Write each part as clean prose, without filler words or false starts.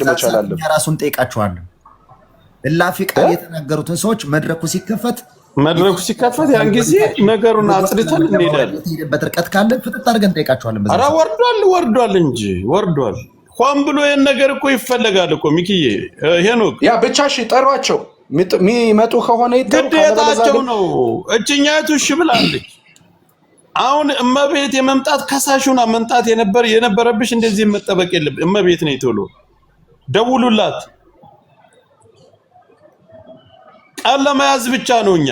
መቻል አለብን። ራሱን ጠይቃቸዋለን። እላፊ ቃል የተናገሩትን ሰዎች መድረኩ ሲከፈት ያን ጊዜ ነገሩን አጽድተን እንሄዳለን። ሄደበት ርቀት ካለ ፍጥጥ አድርገን እንጠይቃቸዋለን። ኧረ ወርዷል እንጂ ወርዷል። ሆን ብሎ ይሄን ነገር እኮ ይፈልጋል እኮ ሚኪዬ ሄኖክ ያ ብቻ እሺ ጠሯቸው የሚመጡ ከሆነ ግዴታቸው ነው። እችኛቱ እሺ ብላለች። አሁን እመቤት የመምጣት ከሳሹና መምጣት የነበረብሽ እንደዚህ መጠበቅ የለብሽ። እመቤት ነኝ ቶሎ ደውሉላት። ቃል ለመያዝ ብቻ ነው እኛ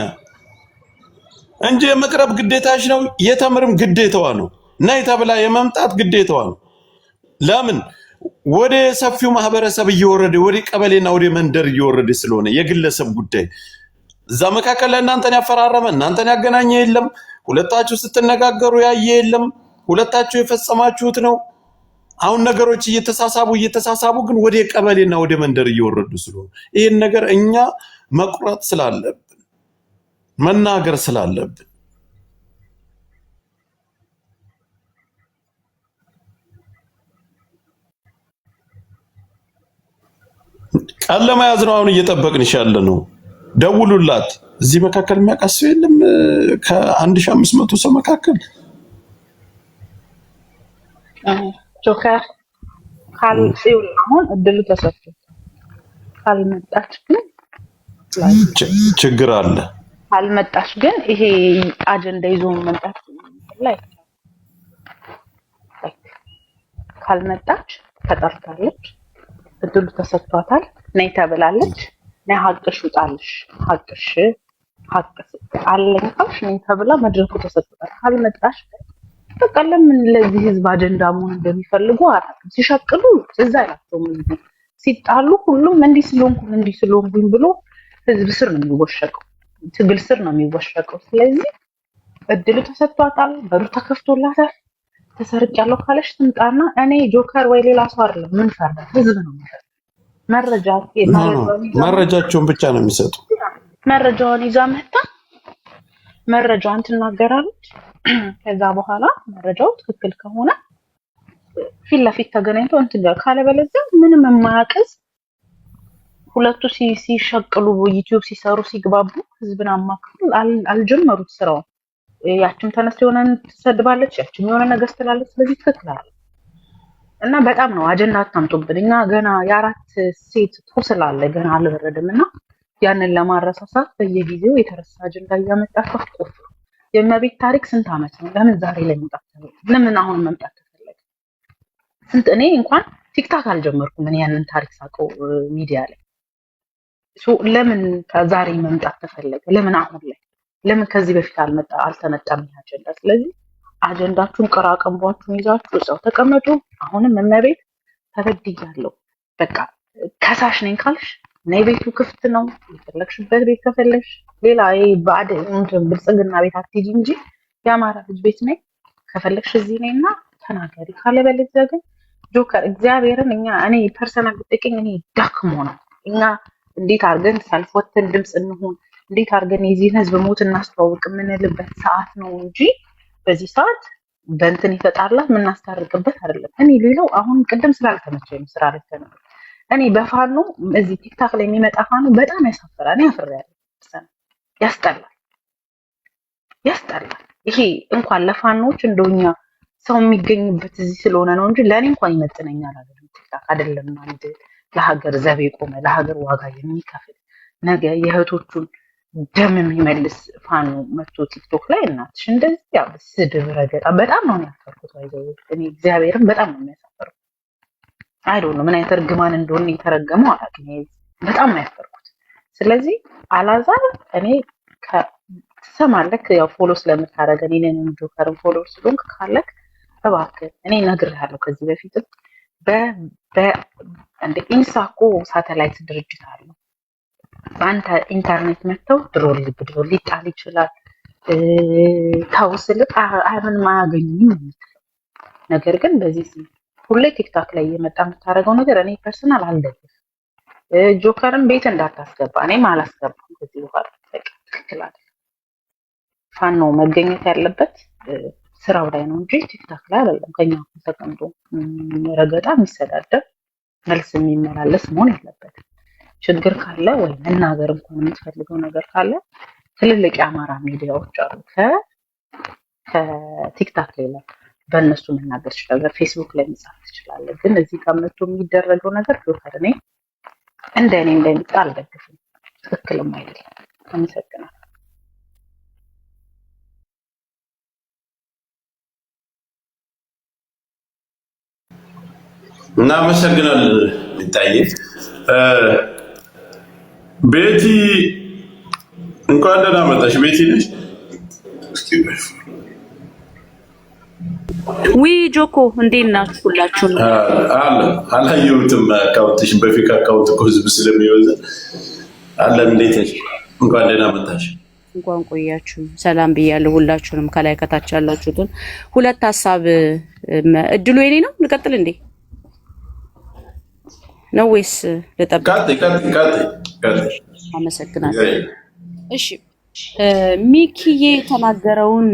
እንጂ የመቅረብ ግዴታሽ ነው። የተምርም ግዴታዋ ነው። ነይ ተብላ የመምጣት ግዴታዋ ነው። ለምን ወደ ሰፊው ማህበረሰብ እየወረደ ወደ ቀበሌና ወደ መንደር እየወረደ ስለሆነ የግለሰብ ጉዳይ እዛ መካከል ለእናንተን ያፈራረመ እናንተን ያገናኘ የለም። ሁለታችሁ ስትነጋገሩ ያየ የለም። ሁለታችሁ የፈጸማችሁት ነው። አሁን ነገሮች እየተሳሳቡ ግን ወደ ቀበሌና ወደ መንደር እየወረዱ ስለሆነ ይሄን ነገር እኛ መቁረጥ ስላለብን መናገር ስላለብን ቃል ለመያዝ ነው አሁን እየጠበቅንሽ ያለ ነው። ደውሉላት። እዚህ መካከል የሚያውቃት ሰው የለም ከ1500 ሰው መካከል ጆከር ካልሲውል አሁን እድሉ ተሰጥቶ ካልመጣች ግን ችግር አለ። ካልመጣች ግን ይሄ አጀንዳ ይዞ መምጣት ላይ ካልመጣች ተጠርታለች፣ እድሉ ተሰጥቷታል፣ ነይ ተብላለች። ነይ ሀቅሽ ውጣልሽ፣ ሀቅሽ አለኝ ካልሽ ነይ ተብላ መድረኩ ተሰጥቷታል። ካልመጣሽ በቃ ለምን ለዚህ ህዝብ አጀንዳ መሆን እንደሚፈልጉ አላውቅም። ሲሸቅሉ እዛ ያላቸውም እዚህ ሲጣሉ ሁሉም እንዲህ ስለሆንኩኝ ብሎ ህዝብ ስር ነው የሚወሸቀው፣ ትግል ስር ነው የሚወሸቀው። ስለዚህ እድሉ ተሰጥቷታል፣ በሩ ተከፍቶላታል። ተሰርቅ ያለው ካለሽ ትምጣና እኔ ጆከር ወይ ሌላ ሰው አይደለም ምን ፈርዳ ህዝብ ነው የሚፈርድ። መረጃቸውን ብቻ ነው የሚሰጡ። መረጃውን ይዛ መጣ መረጃውን ትናገራለች። ከዛ በኋላ መረጃው ትክክል ከሆነ ፊት ለፊት ተገናኝተው እንትን ካለበለዚያ ምንም የማያውቅዝ ሁለቱ ሲሸቅሉ ዩቲዩብ ሲሰሩ ሲግባቡ ህዝብን አማክሩ አልጀመሩት ስራው። ያችም ተነስቶ የሆነ ትሰድባለች፣ ያችም የሆነ ነገር ትላለች። ስለዚህ ትክክል አይደል እና በጣም ነው አጀንዳ አታምጡብን። እኛ ገና የአራት ሴት ቁስል አለ ገና አልበረደምና ያንን ለማረሳሳት በየጊዜው የተረሳ አጀንዳ እያመጣችሁ አትቆፍሩ። የእመቤት ታሪክ ስንት ዓመት ነው? ለምን ዛሬ ላይ መምጣት ተፈለገ? ለምን አሁን መምጣት ተፈለገ? እኔ እንኳን ቲክታክ አልጀመርኩም። እኔ ያንን ታሪክ ሳውቀው ሚዲያ ላይ ለምን ዛሬ መምጣት ተፈለገ? ለምን አሁን ላይ? ለምን ከዚህ በፊት አልተመጣም አጀንዳ? ስለዚህ አጀንዳችሁን ቀራቀንቧችሁን ይዛችሁ እዛው ተቀመጡ። አሁንም እመቤት ተበድያለሁ በቃ ከሳሽ ነኝ ካልሽ ነይ ቤቱ ክፍት ነው። የፈለግሽበት ቤት ከፈለግሽ ሌላ ባድ ብልጽግና ቤት አትሄጂ እንጂ የአማራ ልጅ ቤት ነይ ከፈለግሽ እዚህ ነይና ተናገሪ። ካለበለዚያ ግን ጆከር እግዚአብሔርን እኔ ፐርሰናል ብትጠይቀኝ እኔ ዳክሞ ነው። እኛ እንዴት አድርገን ሰልፍ ወጥተን ድምፅ እንሁን፣ እንዴት አድርገን የዚህን ህዝብ ሞት እናስተዋውቅ የምንልበት ሰዓት ነው እንጂ በዚህ ሰዓት በእንትን የተጣላ የምናስታርቅበት አይደለም። እኔ ሌላው አሁን ቅድም ስላልተመቸኝ ነው ስራ ላይ ተነው እኔ በፋኖ እዚህ ቲክታክ ላይ የሚመጣ ፋኖ በጣም ያሳፍራል። ያፍራል፣ ያስጠላል። ይሄ እንኳን ለፋኖች እንደኛ ሰው የሚገኝበት እዚህ ስለሆነ ነው እንጂ ለኔ እንኳን ይመጥነኛል አይደለም። ቲክታክ አይደለም አንድ ለሀገር ዘብ የቆመ ለሀገር ዋጋ የሚከፍል ነገ የእህቶቹን ደም የሚመልስ ፋኖ መጥቶ ቲክቶክ ላይ እናትሽ እንደዚህ ያው ስድብ ረገጣ በጣም ነው ያፈርኩት። ባይዘው እኔ እግዚአብሔርን በጣም ነው የሚያሳፍረው። አይዶን ነው ምን አይነት እርግማን እንደሆነ የተረገመው አላውቅም። በጣም ነው ያፈርኩት። ስለዚህ አላዛር እኔ ትሰማለህ ያው ፎሎ ስለምታረገኝ እኔንም ጆከርን ፎሎ ስለሆንክ ካለክ እባክህ እኔ እነግርሃለሁ ከዚህ በፊትም እንደ ኢንሳኮ ሳተላይት ድርጅት አለው። በአንተ ኢንተርኔት መጥተው ድሮል ሊጣል ይችላል። ታውስልክ አይምን ማያገኙኝ ነገር ግን በዚህ ሁሌ ቲክታክ ላይ እየመጣ የምታደርገው ነገር እኔ ፐርሰናል አልደግፍ። ጆከርን ቤት እንዳታስገባ እኔም አላስገባም ከዚህ በኋላ በቃ ትክክል አይደለም። ፋኖ መገኘት ያለበት ስራው ላይ ነው እንጂ ቲክታክ ላይ አይደለም። ከኛ ተቀምጦ ረገጣ የሚሰዳደብ መልስ የሚመላለስ መሆን የለበትም። ችግር ካለ ወይ መናገር እንኳን የምትፈልገው ነገር ካለ ትልልቅ የአማራ ሚዲያዎች አሉ። ከቲክታክ ሌላ በእነሱ መናገር ትችላለህ፣ ፌስቡክ ላይ መጻፍ ትችላለህ። ግን እዚህ ጋር መጥቶ የሚደረገው ነገር ጆከር እኔ እንደኔ እንደሚጣ አልደግፍም፣ ትክክልም አይደለም። አመሰግናለሁ። እናመሰግናለን። ይታየ ቤቲ እንኳን ደህና መጣሽ። ቤቲ ነሽ? ዊ ጆኮ እንዴት ናችሁ ሁላችሁ? አላየሁትም አካውንትሽን። በፊት አካውንት እኮ ህዝብ ስለሚበዛ አለን። እንዴት ነሽ? እንኳን ደህና መጣሽ። እንኳን ቆያችሁ። ሰላም ብያለሁ ሁላችሁንም፣ ከላይ ከታች ያላችሁትን። ሁለት ሀሳብ እድሉ የኔ ነው። ልቀጥል እንዴ ነው ወይስ ልጠብቅ? ቀጥይ። አመሰግናለሁ። እሺ ሚኪዬ የተናገረውን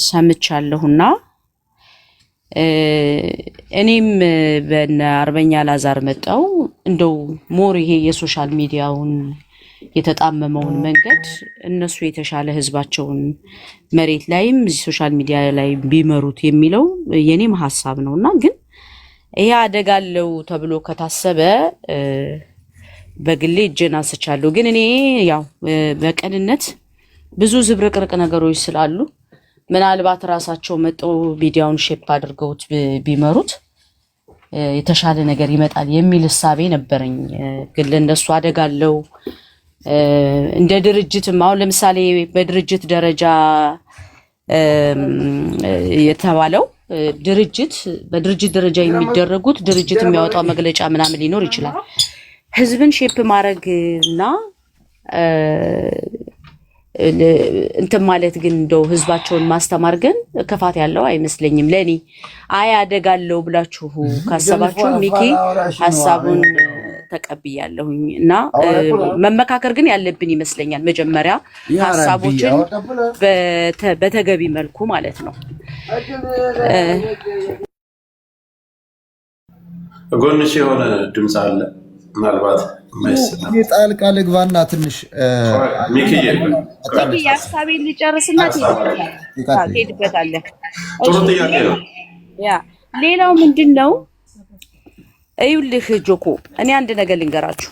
ሰምቻለሁና እኔም በእነ አርበኛ ላዛር መጣው እንደው ሞር ይሄ የሶሻል ሚዲያውን የተጣመመውን መንገድ እነሱ የተሻለ ህዝባቸውን መሬት ላይም ሶሻል ሚዲያ ላይ ቢመሩት የሚለው የኔም ሐሳብ ነውና ግን ይሄ አደጋለው ተብሎ ከታሰበ በግሌ እጄን አንስቻለሁ። ግን እኔ ያው በቀንነት ብዙ ዝብርቅርቅ ነገሮች ስላሉ ምናልባት ራሳቸው መጠው ሚዲያውን ሼፕ አድርገውት ቢመሩት የተሻለ ነገር ይመጣል የሚል እሳቤ ነበረኝ። ግን ለእነሱ አደጋለው እንደ ድርጅትም አሁን ለምሳሌ በድርጅት ደረጃ የተባለው በድርጅት ደረጃ የሚደረጉት ድርጅት የሚያወጣው መግለጫ ምናምን ሊኖር ይችላል። ህዝብን ሼፕ ማድረግና እንትን ማለት ግን እንደው ህዝባቸውን ማስተማር ግን ክፋት ያለው አይመስለኝም ለኔ። አደጋለው ብላችሁ ካሰባችሁ ሚኪ ሐሳቡን ተቀብያለሁኝ እና መመካከር ግን ያለብን ይመስለኛል። መጀመሪያ ሐሳቦችን በተገቢ መልኩ ማለት ነው። ጎንሽ የሆነ ድምፅ አለ ምናልባት ጣልቃ ልግባና ትንሽ ሚኪዬ ሀሳቤን ልጨርስና ትሄድበታለህ። ጥሩ ጥያቄ ነው። ሌላው ምንድን ነው? እዩልህ ጆኮ፣ እኔ አንድ ነገር ልንገራችሁ።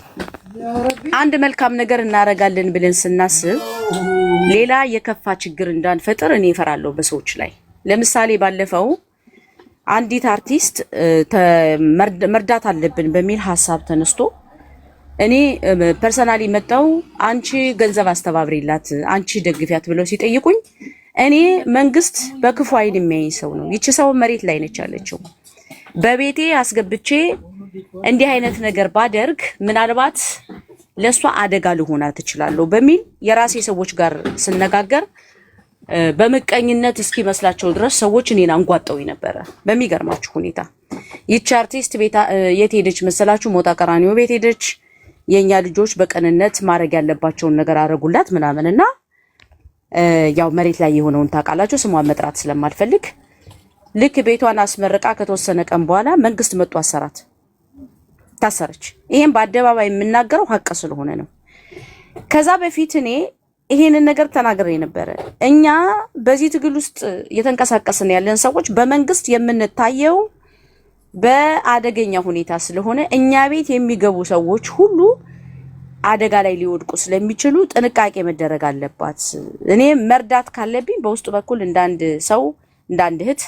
አንድ መልካም ነገር እናረጋለን ብለን ስናስብ ሌላ የከፋ ችግር እንዳንፈጥር እኔ እፈራለሁ በሰዎች ላይ። ለምሳሌ ባለፈው አንዲት አርቲስት መርዳት አለብን በሚል ሀሳብ ተነስቶ እኔ ፐርሰናሊ መጣው አንቺ ገንዘብ አስተባብሪላት፣ አንቺ ደግፊያት ብለው ሲጠይቁኝ እኔ መንግስት በክፉ አይን የሚያይ ሰው ነው። ይቺ ሰው መሬት ላይ ነች ያለችው። በቤቴ አስገብቼ እንዲህ አይነት ነገር ባደርግ ምናልባት ለሷ አደጋ ልሆናት እችላለሁ በሚል የራሴ ሰዎች ጋር ስነጋገር በመቀኝነት እስኪመስላቸው ድረስ ሰዎች እኔን አንጓጠው ነበረ። በሚገርማችሁ ሁኔታ ይቺ አርቲስት የት ሄደች መሰላችሁ? ሞጣ ቀራኒዮ ቤት ሄደች። የኛ ልጆች በቀንነት ማድረግ ያለባቸውን ነገር አረጉላት ምናምንና ያው መሬት ላይ የሆነውን ታውቃላችሁ። ስሟን መጥራት ስለማልፈልግ ልክ ቤቷን አስመረቃ ከተወሰነ ቀን በኋላ መንግስት መጥቶ አሰራት፣ ታሰረች። ይሄን በአደባባይ የምናገረው ሀቅ ስለሆነ ነው። ከዛ በፊት እኔ ይሄንን ነገር ተናግሬ ነበረ። እኛ በዚህ ትግል ውስጥ እየተንቀሳቀስን ያለን ሰዎች በመንግስት የምንታየው በአደገኛ ሁኔታ ስለሆነ እኛ ቤት የሚገቡ ሰዎች ሁሉ አደጋ ላይ ሊወድቁ ስለሚችሉ ጥንቃቄ መደረግ አለባት። እኔ መርዳት ካለብኝ በውስጥ በኩል እንዳንድ ሰው እንዳንድ እህት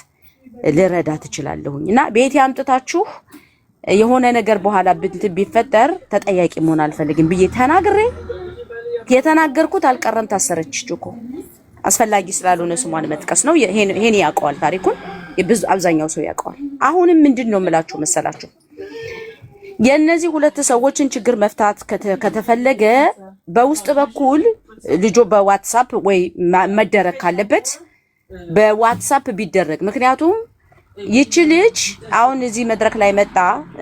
ልረዳት እችላለሁኝ እና ቤት ያምጥታችሁ የሆነ ነገር በኋላ ቢፈጠር ተጠያቂ መሆን አልፈልግም ብዬ ተናግሬ የተናገርኩት አልቀረም። ታሰረች ጆኮ። አስፈላጊ ስላልሆነ ስሟን መጥቀስ ነው። ይሄን ያውቀዋል፣ ታሪኩን አብዛኛው ሰው ያውቀዋል። አሁንም ምንድነው የምላችሁ መሰላችሁ? የነዚህ ሁለት ሰዎችን ችግር መፍታት ከተፈለገ በውስጥ በኩል ልጆ በዋትስአፕ ወይ መደረግ ካለበት በዋትስአፕ ቢደረግ። ምክንያቱም ይቺ ልጅ አሁን እዚህ መድረክ ላይ መጣ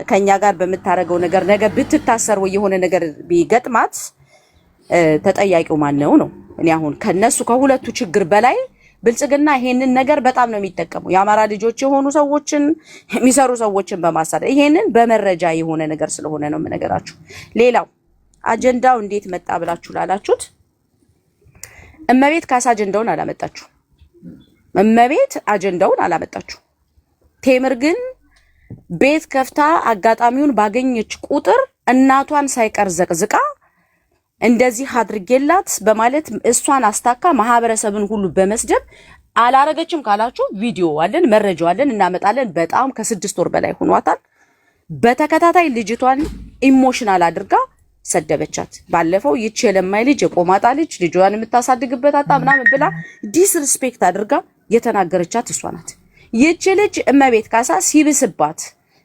ከኛ ጋር በምታረገው ነገር ነገ ብትታሰር ወይ የሆነ ነገር ቢገጥማት ተጠያቂው ማን ነው? እኔ አሁን ከነሱ ከሁለቱ ችግር በላይ ብልጽግና ይሄንን ነገር በጣም ነው የሚጠቀሙ። የአማራ ልጆች የሆኑ ሰዎችን የሚሰሩ ሰዎችን በማሳደድ ይሄንን በመረጃ የሆነ ነገር ስለሆነ ነው የምነግራችሁ። ሌላው አጀንዳው እንዴት መጣ ብላችሁ ላላችሁት እመቤት ካሳ አጀንዳውን አላመጣችሁ። እመቤት አጀንዳውን አላመጣችሁ። ቴምር ግን ቤት ከፍታ አጋጣሚውን ባገኘች ቁጥር እናቷን ሳይቀር ዘቅዝቃ እንደዚህ አድርጌላት በማለት እሷን አስታካ ማህበረሰብን ሁሉ በመስደብ አላረገችም ካላችሁ ቪዲዮ አለን፣ መረጃው አለን፣ እናመጣለን። በጣም ከ6 ወር በላይ ሆኗታል። በተከታታይ ልጅቷን ኢሞሽናል አድርጋ ሰደበቻት። ባለፈው ይቺ የለማይ ልጅ የቆማጣ ልጅ ልጇን የምታሳድግበት አጣ ምናምን ብላ ዲስሪስፔክት አድርጋ የተናገረቻት እሷ ናት። ይቺ ልጅ እመቤት ካሳ ሲብስባት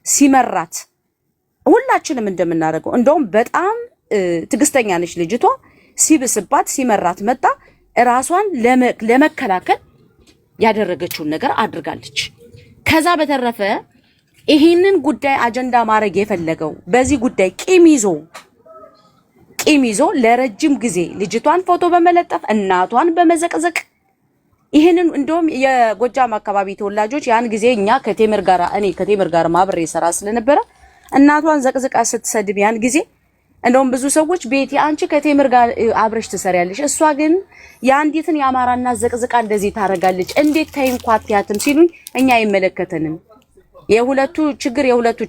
ሲመራት ሁላችንም እንደምናደርገው እንደውም በጣም ትግስተኛ ነች ልጅቷ። ሲብስባት ሲመራት መጣ ራሷን ለመከላከል ያደረገችውን ነገር አድርጋለች። ከዛ በተረፈ ይሄንን ጉዳይ አጀንዳ ማድረግ የፈለገው በዚህ ጉዳይ ቂም ይዞ ለረጅም ጊዜ ልጅቷን ፎቶ በመለጠፍ እናቷን በመዘቅዘቅ ይሄንን እንደውም የጎጃም አካባቢ ተወላጆች ያን ጊዜ እኔ ከቴምር ጋር ማብሬ ሰራ ስለነበረ እናቷን ዘቅዝቃ ስትሰድብ ያን ጊዜ እንደውም ብዙ ሰዎች ቤቲ አንቺ ከቴምር ጋር አብረሽ ትሰሪያለሽ፣ እሷ ግን የአንዲትን የአማራና ዘቅዝቃ እንደዚህ ታረጋለች፣ እንዴት ታይ እንኳን አትያትም ሲሉኝ እኛ አይመለከተንም። የሁለቱ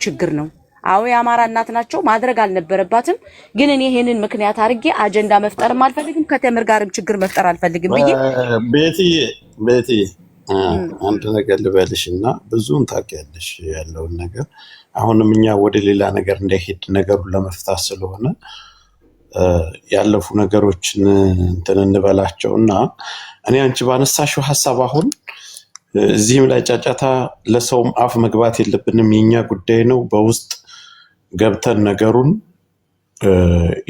ችግር ነው። አዎ የአማራ እናት ናቸው፣ ማድረግ አልነበረባትም። ግን እኔ ይሄንን ምክንያት አድርጌ አጀንዳ መፍጠርም አልፈልግም፣ ከቴምር ጋርም ችግር መፍጠር አልፈልግም ብዬ ቤቲ አንድ ነገር ልበልሽና ብዙን ታውቂያለሽ ያለውን ነገር። አሁንም እኛ ወደ ሌላ ነገር እንዳይሄድ ነገሩን ለመፍታት ስለሆነ ያለፉ ነገሮችን እንትን እንበላቸውና እኔ አንቺ ባነሳሽው ሐሳብ አሁን እዚህም ላይ ጫጫታ ለሰውም አፍ መግባት የለብንም። የኛ ጉዳይ ነው። በውስጥ ገብተን ነገሩን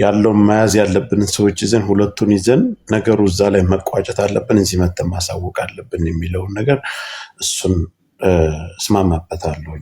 ያለውን መያዝ ያለብንን ሰዎች ይዘን ሁለቱን ይዘን ነገሩ እዛ ላይ መቋጨት አለብን። እዚህ መተን ማሳወቅ አለብን የሚለውን ነገር እሱን እስማማበታለሁ።